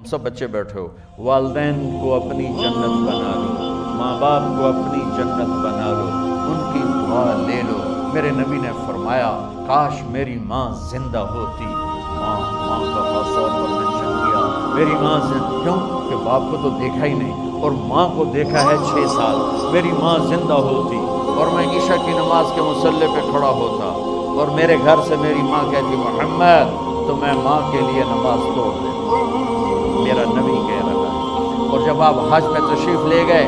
सब बच्चे बैठे हो, वालिदैन को अपनी जन्नत बना लो, माँ बाप को अपनी जन्नत बना लो, उनकी दुआ ले लो। मेरे नबी ने फरमाया काश मेरी माँ जिंदा होती। माँ का खास तौर पर मेंशन किया, मेरी माँ क्यों कि बाप को तो देखा ही नहीं और माँ को देखा है 6 साल। मेरी माँ जिंदा होती और मैं ईशा की नमाज के मुसल्ले पे खड़ा होता और मेरे घर से मेरी माँ कहती मोहम्मद, तो मैं माँ के लिए नमाज तोड़ देता। मेरा नबी कह रहा है। और जब आप हज में तशरीफ़ ले गए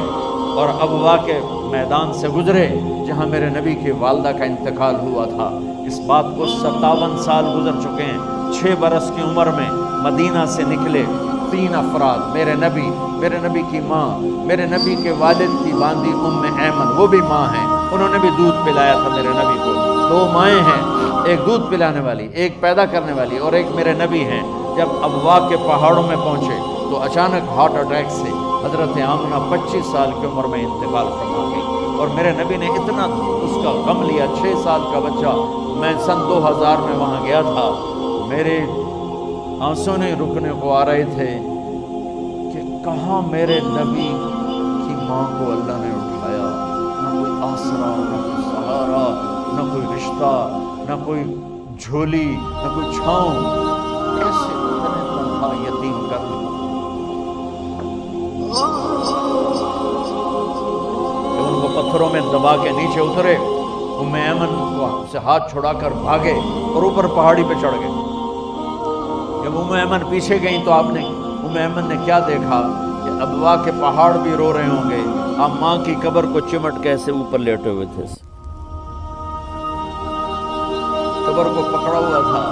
और अबवा के मैदान से गुजरे जहाँ मेरे नबी की वालदा का इंतकाल हुआ था, इस बात को 57 साल गुजर चुके हैं। 6 बरस की उम्र में मदीना से निकले 3 अफराद, मेरे नबी की माँ, मेरे नबी के वालिद की बांदी उम्मे ऐमन, वो भी माँ हैं, उन्होंने भी दूध पिलाया था मेरे नबी को। 2 माएँ हैं, एक दूध पिलाने वाली, एक पैदा करने वाली, और एक मेरे नबी हैं। जब अबवा के पहाड़ों में पहुँचे तो अचानक हार्ट अटैक से हज़रत आमना 25 साल की उम्र में इंतकाल फरमा गई और मेरे नबी ने इतना उसका गम लिया। 6 साल का बच्चा, मैं सन 2000 में वहाँ गया था, मेरे आंसू नहीं रुकने को आ रहे थे कि कहाँ मेरे नबी की माँ को अल्लाह ने उठाया। न कोई आसरा, न कोई सहारा, न कोई रिश्ता, न कोई झोली, न कोई छाँव, कैसे तन्हा यतीम कर जब उनको पत्थरों में दबा के नीचे उतरे, उम्मे ऐमन से हाथ छुड़ाकर भागे और ऊपर पहाड़ी पे चढ़ गए। जब उम्मे ऐमन पीछे गई तो उम्मे ऐमन ने क्या देखा कि अबवा के पहाड़ भी रो रहे होंगे, आप माँ की कब्र को चिमट के ऐसे ऊपर लेटे हुए थे, कब्र को पकड़ा हुआ था,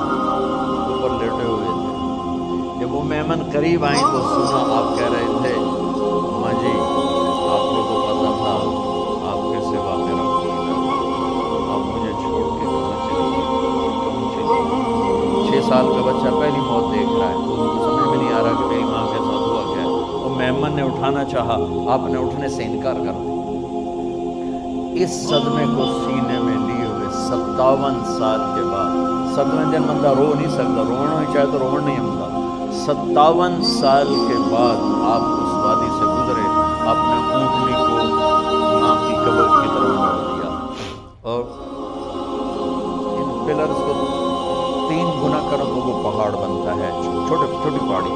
ऊपर लेटे हुए थे। जब उम्मे ऐमन करीब आई तो सुना आप कह रहे थे, माँ जी आपको तो पता था आपके सिवा मेरा कोई नहीं, आप मुझे छोड़ के कहाँ चली गई? 6 साल का बच्चा पहली मौत देख रहा है तो उनको समझ में नहीं आ रहा कि मेरी माँ के साथ हुआ क्या है। उम्मे ऐमन ने उठाना चाहा, आपने उठने से इनकार कर दिया। इस सदमे को सीने में लिए हुए 57 साल के बाद, 57 दिन बंदा रो नहीं सकता, रोना ही चाहे तो रोना नहीं होता। 57 साल के बाद आप उस वादी से गुजरे, आपने ऊँटनी को माँ की कब्र की तरफ मोड़ दिया और इन पिलर्स को 3 गुना करो तो वो पहाड़ बनता है, छोटी पहाड़ी।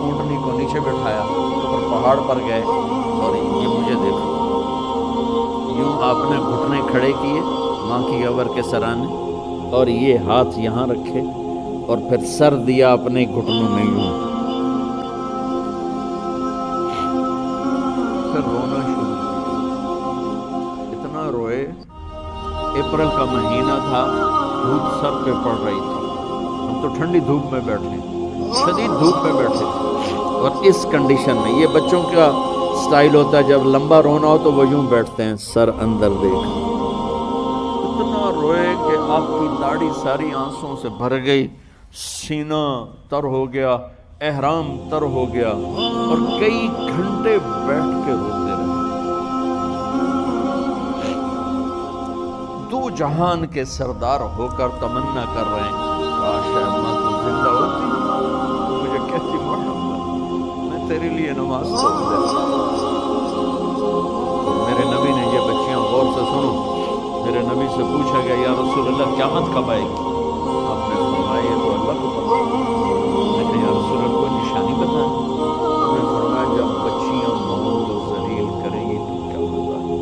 ऊँटनी को नीचे बैठाया तो पहाड़ पर गए और ये मुझे देखो, यूँ आपने घुटने खड़े किए माँ की कब्र के सराने और ये हाथ यहाँ रखे और फिर सर दिया अपने घुटनों में यूँ, फिर रोना शुरू किया। इतना रोए, अप्रैल का महीना था, धूप सर पे पड़ रही थी, हम तो ठंडी धूप में बैठे, शदीद धूप में बैठे थे और इस कंडीशन में ये बच्चों का स्टाइल होता है, जब लंबा रोना हो तो वो यूँ बैठते हैं, सर अंदर देख। इतना रोए कि आपकी दाढ़ी सारी आंसुओं से भर गई, सीना तर हो गया, एहराम तर हो गया और कई घंटे बैठ के रोते रहे। 2 जहान के सरदार होकर तमन्ना कर रहे हैं, काश अम्मा तू जिंदा होती तो मुझे कहती मोहम्मद मैं तेरे लिए नमाज पढ़ देता। मेरे नबी ने ये बच्चियां गौर से सुनो, मेरे नबी से पूछा गया या रसूल अल्लाह क़यामत कब आएगी? आपने फरमाया ये तो अल्लाह को पता। मैंने या रसूल अल्लाह को निशानी बताया? आपने फरमाया जब बच्चियां माओ को जलील करेंगी तो क्या होता है?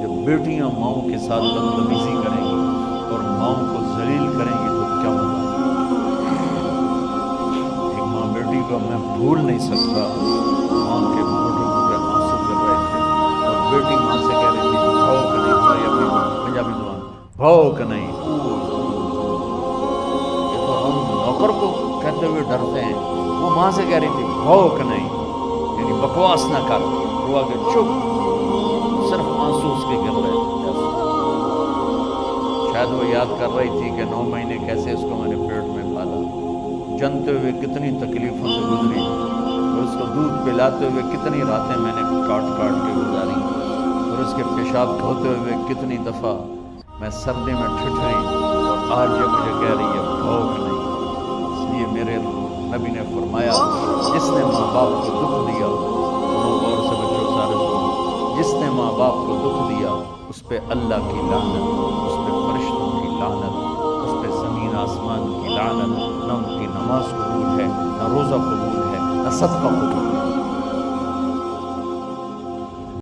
जब बेटियां माओ के साथ बदतमीजी करेंगी और माओ को जलील करेंगी तो क्या होता है? एक माँ बेटी को मैं भूल नहीं सकता, माँ के मोटे मोटे आंसू गिर रहे थे और बेटी माँ से कह रही थी भौंक नहीं, हमारी अपनी पंजाबी जुबान भौंक नहीं। ये तो हम नौकर को कहते हुए डरते हैं, वो माँ से कह रही थी भौंक नहीं, यानी बकवास ना कर, रुआ के चुप, सिर्फ आंसू उसके गिर रहे थे। शायद वो याद कर रही थी कि 9 महीने कैसे इसको मैंने पेट में पाला, जनते हुए कितनी तकलीफों से गुजरी और उसको दूध पिलाते हुए कितनी रातें मैंने काट काट के गुजारी और उसके पेशाब धोते हुए कितनी दफ़ा मैं सर्दी में ठिठुरी और आज जब मुझे कह रही है भौंक नहीं। इसलिए मेरे نبی نے فرمایا جس نے ماں باپ کو دکھ دیا، سنو غور سے بچوں سارے سنو، جس نے ماں باپ کو دکھ دیا اس پہ اللہ کی لعنت، اس پہ فرشتوں کی لعنت، اس پہ زمین آسمان کی لعنت، نہ ان کی نماز قبول ہے، نہ روزہ قبول ہے، نہ صدقہ قبول ہے۔